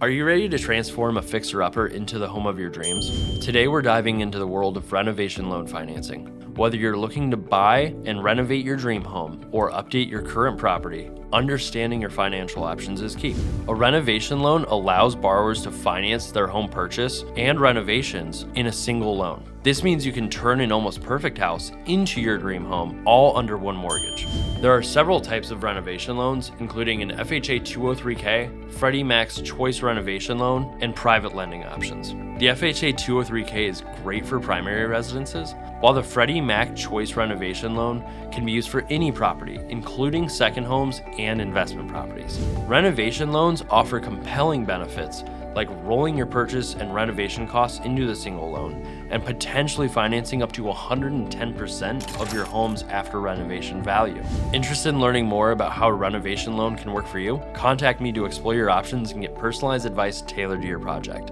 Are you ready to transform a fixer-upper into the home of your dreams? Today we're diving into the world of renovation loan financing. Whether you're looking to buy and renovate your dream home or update your current property, understanding your financial options is key. A renovation loan allows borrowers to finance their home purchase and renovations in a single loan. This means you can turn an almost perfect house into your dream home, all under one mortgage. There are several types of renovation loans, including an FHA 203K, Freddie Mac's Choice Renovation Loan, and private lending options. The FHA 203K is great for primary residences, while the Freddie Mac Choice Renovation Loan can be used for any property, including second homes and investment properties. Renovation loans offer compelling benefits like rolling your purchase and renovation costs into the single loan and potentially financing up to 110% of your home's after renovation value. Interested in learning more about how a renovation loan can work for you? Contact me to explore your options and get personalized advice tailored to your project.